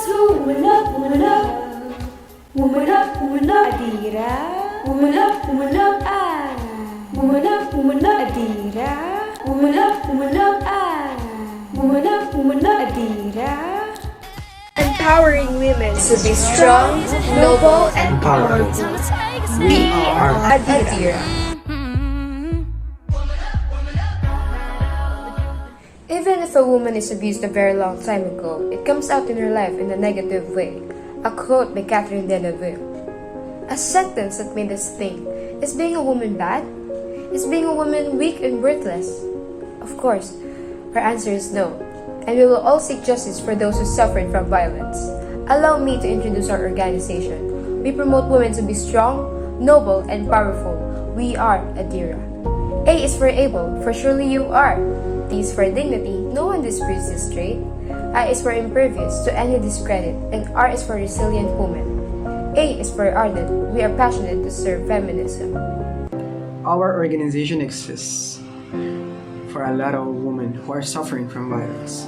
who woman up, woman up, woman up, adira, woman up, ah, woman up, adira, woman up, ah, woman up, adira. Empowering women to be strong, noble, and powerful. We are Adira. Even if a woman is abused a very long time ago, it comes out in her life in a negative way. A quote by Catherine Deneuve. A sentence that made us think, is being a woman bad? Is being a woman weak and worthless? Of course, our answer is no. And we will all seek justice for those who suffered from violence. Allow me to introduce our organization. We promote women to be strong, noble, and powerful. We are Adira. A is for able, for surely you are. D is for dignity, no one disputes this trait. I is for impervious to any discredit, and R is for resilient woman. A is for ardent, we are passionate to serve feminism. Our organization exists for a lot of women who are suffering from violence.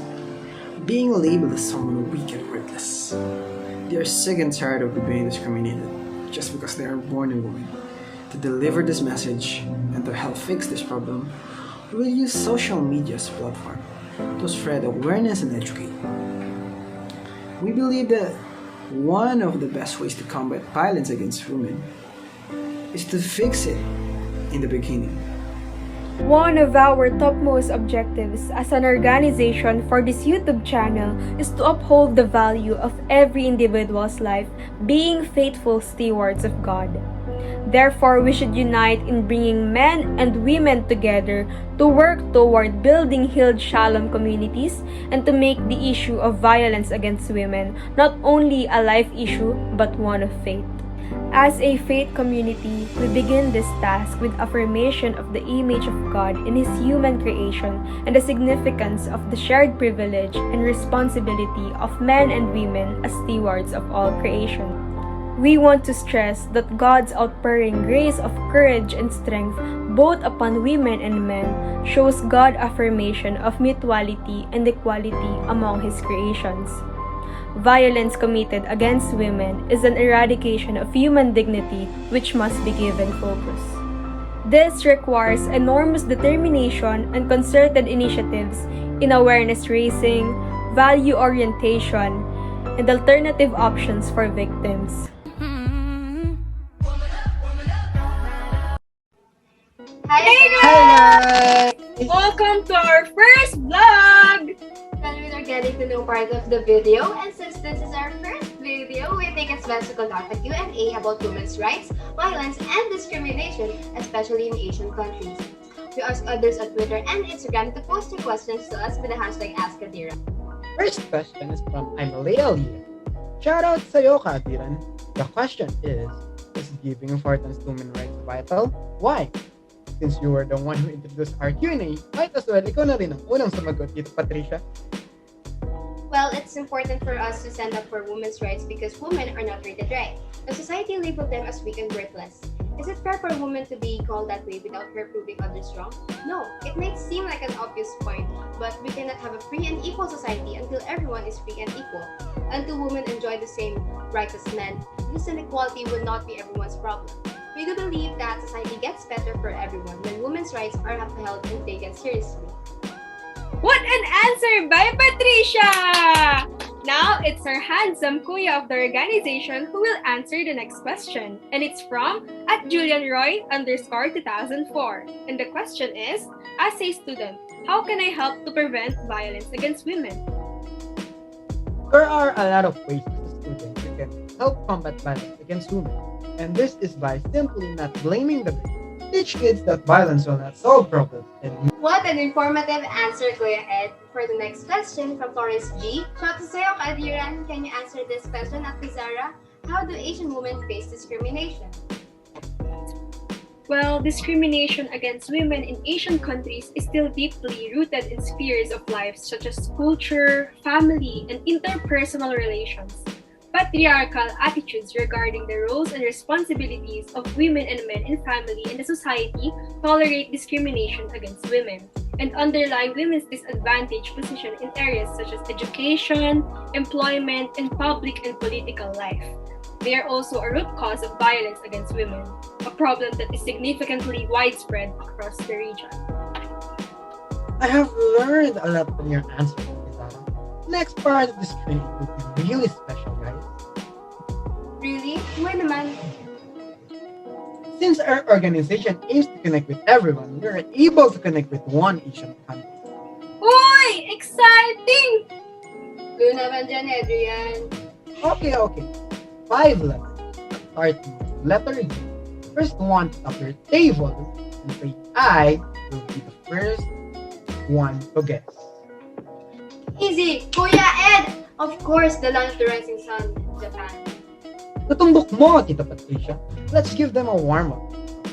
Being labeled as someone weak and worthless. They are sick and tired of being discriminated just because they are born a woman. To deliver this message and to help fix this problem, we will use social media as a platform to spread awareness and educate. We believe that one of the best ways to combat violence against women is to fix it in the beginning. One of our topmost objectives as an organization for this YouTube channel is to uphold the value of every individual's life being faithful stewards of God. Therefore, we should unite in bringing men and women together to work toward building healed shalom communities and to make the issue of violence against women not only a life issue but one of faith. As a faith community, we begin this task with affirmation of the image of God in His human creation and the significance of the shared privilege and responsibility of men and women as stewards of all creation. We want to stress that God's outpouring grace of courage and strength both upon women and men shows God affirmation of mutuality and equality among His creations. Violence committed against women is an eradication of human dignity which must be given focus. This requires enormous determination and concerted initiatives in awareness raising, value orientation, and alternative options for victims. Hey guys! Welcome to our first vlog! Well, we are getting to know part of the video, and since this is our first video, we think it's best to conduct a Q&A about women's rights, violence, and discrimination, especially in Asian countries. We ask others on Twitter and Instagram to post their questions to us with the hashtag AskAdira. First question is from I'm Leah. Shout out sa'yo, Kadiran. The question is giving importance to women's rights vital? Why? Since you were the one who introduced our Q&A, might as well ikaw na rin ang unang sumagot dito, Patricia. Well, it's important for us to stand up for women's rights because women are not treated right. The society labeled them as weak and worthless. Is it fair for a woman to be called that way without her proving others wrong? No, it may seem like an obvious point, but we cannot have a free and equal society until everyone is free and equal. Until women enjoy the same rights as men, this inequality will not be everyone's problem. We do believe that society gets better for everyone when women's rights are upheld and taken seriously. What an answer by Patricia! Now, it's our handsome kuya of the organization who will answer the next question. And it's from @JulianRoy_2004. And the question is, as a student, how can I help to prevent violence against women? There are a lot of ways as a student you can help combat violence against women. And this is by simply not blaming the victim. Teach kids that violence will not solve problems. And What an informative answer, Kuya Ed. For the next question from Florence G. Shout to sa'yo, Kadiran. Can you answer this question at Pizarra? How do Asian women face discrimination? Well, discrimination against women in Asian countries is still deeply rooted in spheres of life such as culture, family, and interpersonal relations. But patriarchal attitudes regarding the roles and responsibilities of women and men in family and the society tolerate discrimination against women and underlie women's disadvantaged position in areas such as education, employment, and public and political life. They are also a root cause of violence against women, a problem that is significantly widespread across the region. I have learned a lot from your answer, Zara. Next part of this training will be really special, guys. Really? Why naman? Since our organization aims to connect with everyone, we are able to connect with one Asian country. Uy! Exciting! Go naman dyan, Adrian. Okay. 5 letters. Starting with letter D. First one to tap your table and say I will be the first one to guess. Easy! Kuya Ed! Of course, the land of the rising sun, Japan. Natumbok mo, Tita Patricia. Let's give them a warm-up.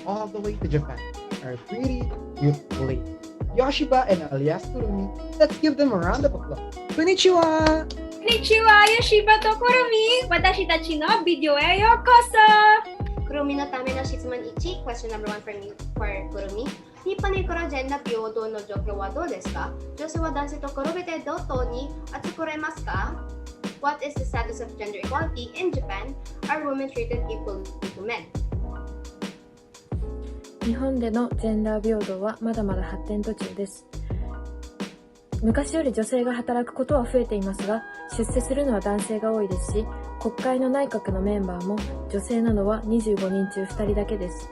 All the way to Japan. Our pretty, beautiful lady. Yoshida and alias Kurumi. Let's give them a round of applause. Konnichiwa! Konnichiwa, Yoshida Kurumi! Watashi tachi no video e yokoso! Kurumi no tame no shitsuman ichi. Question number 1 for Kurumi. 日本にからジェンダー平等の状況はどうですか？女性は男性と比べて同等に扱われますか？ What is the status of gender equality in Japan? Are women treated equally to men? 日本でのジェンダー平等はまだまだ発展途中です。昔より女性が働くことは増えていますが、出世するのは男性が多いですし、国会の内閣のメンバーも女性なのは25人中2人だけです。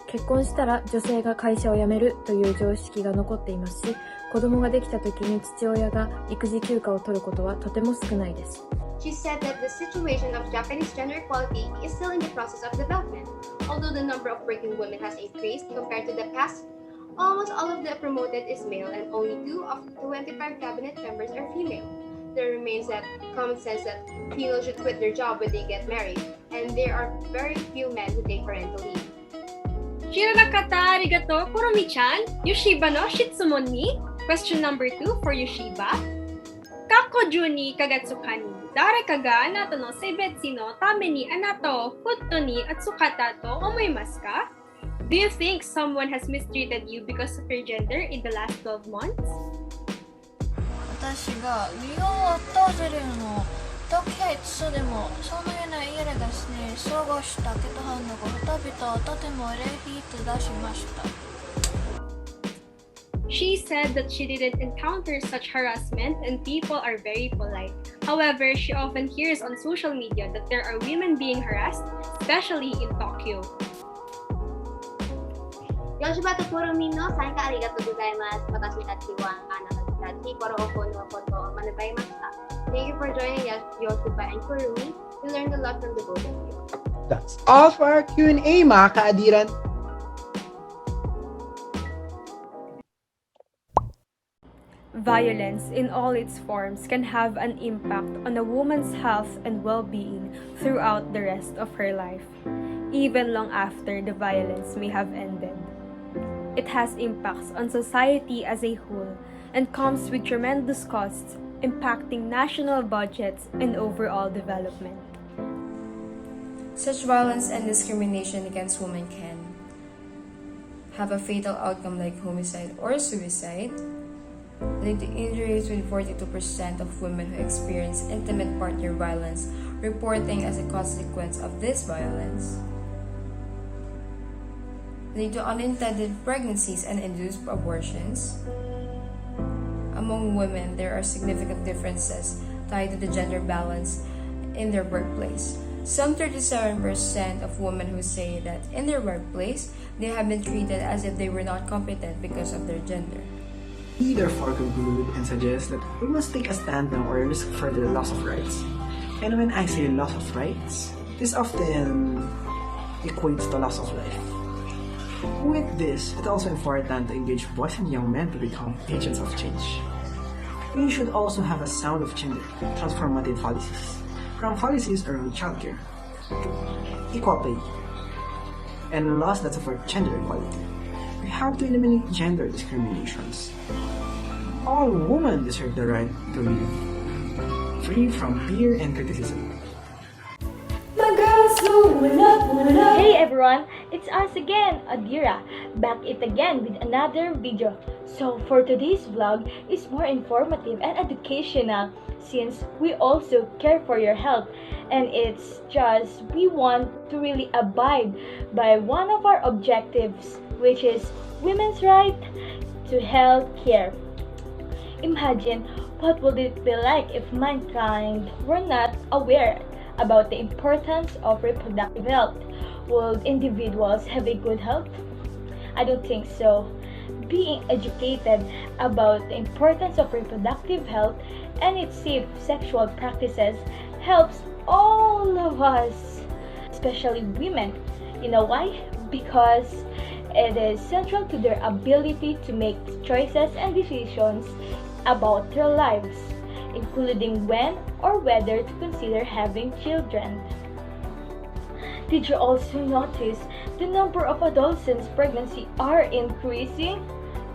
結婚したら女性が会社を辞めるという常識が残っていますし、子供ができた時に父親が育児休暇を取ることはとても少ないです。She said that the situation of Japanese gender equality is still in the process of development. Although the number of working women has increased compared to the past, almost all of the promoted is male and only 2 of 25 cabinet members are female. There remains that common sense that females should quit their job when they get married, and there are very few men who take parental leave. Shiranakata arigato, Kurumi-chan. Yoshiba no shitsumon ni? Question number 2 for Yoshiba. Kakoju ni kagatsuka ni誰かがあなたの性別のためにあなたを本当に扱ったと思いますか? Do you think someone has mistreated you because of your gender in the last 12 months? 私が身を訪れるのだけいつでもそのような家ですね過ごしたけど反応が人々をとても礼儀と出しました。She said that she didn't encounter such harassment and people are very polite. However, she often hears on social media that there are women being harassed, especially in Tokyo. Yoshida Kurumi no参加ありがとうございます。私たちは心をこのことを学びました。Thank you for joining us, Yoshida and Kurumi. We learned a lot from the both of you. That's all for our Q&A, mga kaadiran. Violence in all its forms can have an impact on a woman's health and well-being throughout the rest of her life, even long after the violence may have ended. It has impacts on society as a whole and comes with tremendous costs, impacting national budgets and overall development. Such violence and discrimination against women can have a fatal outcome like homicide or suicide, lead to injuries with 42% of women who experience intimate partner violence reporting as a consequence of this violence, lead to unintended pregnancies and induced abortions. Among women, there are significant differences tied to the gender balance in their workplace. Some 37% of women who say that in their workplace, they have been treated as if they were not competent because of their gender. We therefore conclude and suggest that we must take a stand now or risk further loss of rights. And when I say loss of rights, this often equates to loss of life. With this, it's also important to engage boys and young men to become agents of change. We should also have a sound of gender transformative policies, from policies around childcare, equal pay, and laws that support gender equality. We have to eliminate gender discriminations. All women deserve the right to live free from fear and criticism. Hey everyone, it's us again, Adira, back it again with another video. So for today's vlog is more informative and educational since we also care for your health, and it's just we want to really abide by one of our objectives, which is women's right to health care. Imagine what would it be like if mankind were not aware about the importance of reproductive health. Would individuals have a good health? I don't think so. Being educated about the importance of reproductive health and its safe sexual practices helps all of us, especially women. You know why? Because it is central to their ability to make choices and decisions about their lives, including when or whether to consider having children. Did you also notice the number of adolescents pregnancy are increasing?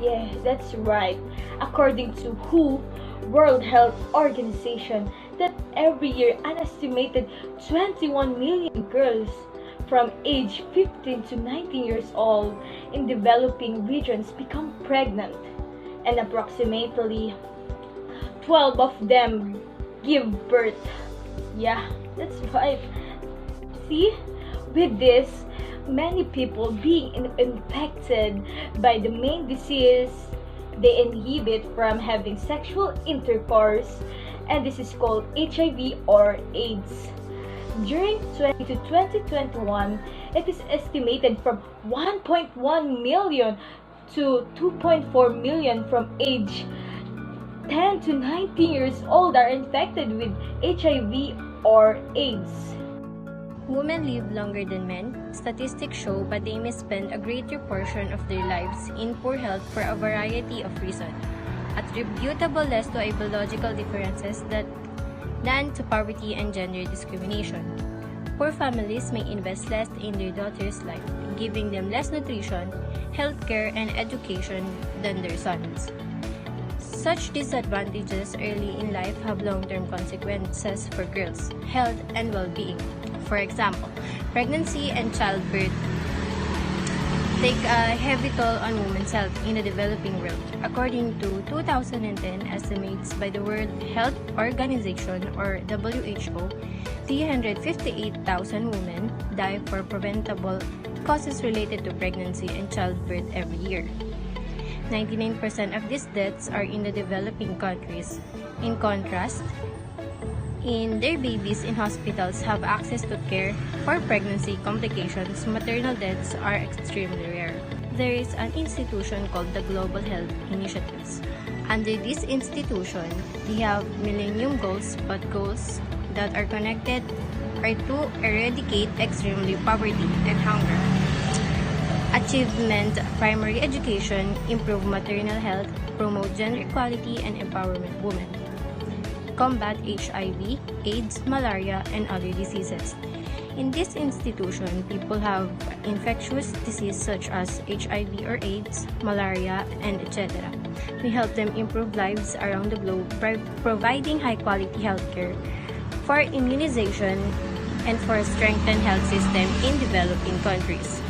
Yeah, that's right. According to WHO, World Health Organization, that every year an estimated 21 million girls from age 15 to 19 years old in developing regions become pregnant, and approximately 12 of them give birth. Yeah, that's right. See, with this, many people being infected by the main disease they inhibit from having sexual intercourse, and this is called HIV or AIDS. During 2021, it is estimated from 1.1 million to 2.4 million from age 10 to 19 years old are infected with HIV or AIDS. Women live longer than men. Statistics show, but they may spend a greater portion of their lives in poor health for a variety of reasons, attributable less to biological differences than to poverty and gender discrimination. Poor families may invest less in their daughter's life, giving them less nutrition, healthcare, and education than their sons. Such disadvantages early in life have long-term consequences for girls' health and well-being. For example, pregnancy and childbirth take a heavy toll on women's health in the developing world. According to 2010 estimates by the World Health Organization or WHO, 358,000 women die for preventable causes related to pregnancy and childbirth every year. 99% of these deaths are in the developing countries. In contrast, their babies in hospitals have access to care for pregnancy complications. Maternal deaths are extremely rare. There is an institution called the Global Health Initiatives. Under this institution, they have millennium goals, but goals that are connected are to eradicate extremely poverty and hunger, achievement primary education, improve maternal health, promote gender equality and empowerment women, combat HIV, AIDS, malaria, and other diseases. In this institution, people have infectious diseases such as HIV or AIDS, malaria, and etc. We help them improve lives around the globe by providing high-quality healthcare for immunization and for a strengthened health system in developing countries.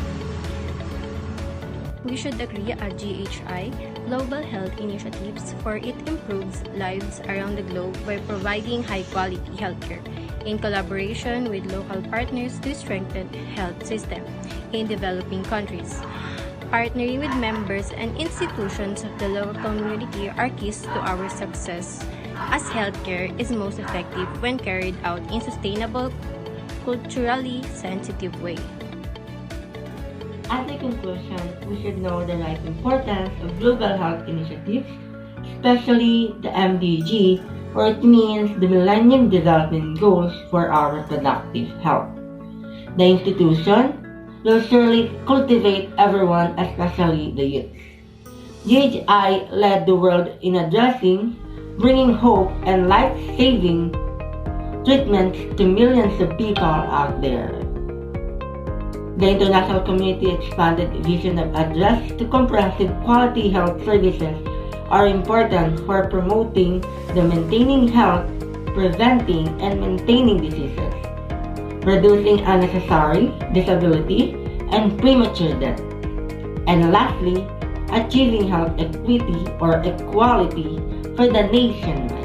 We should agree at GHI Global Health Initiatives, for it improves lives around the globe by providing high-quality healthcare in collaboration with local partners to strengthen health system in developing countries. Partnering with members and institutions of the local community are keys to our success, as healthcare is most effective when carried out in sustainable, culturally sensitive way. As a conclusion, we should know the right importance of global health initiatives, especially the MDG, or it means the Millennium Development Goals for our reproductive health. The institution will surely cultivate everyone, especially the youth. GHI led the world in addressing, bringing hope and life-saving treatments to millions of people out there. The international community expanded vision of address to comprehensive quality health services are important for promoting the maintaining health, preventing and maintaining diseases. reducing unnecessary disability and premature death. And lastly, achieving health equity or equality for the nation.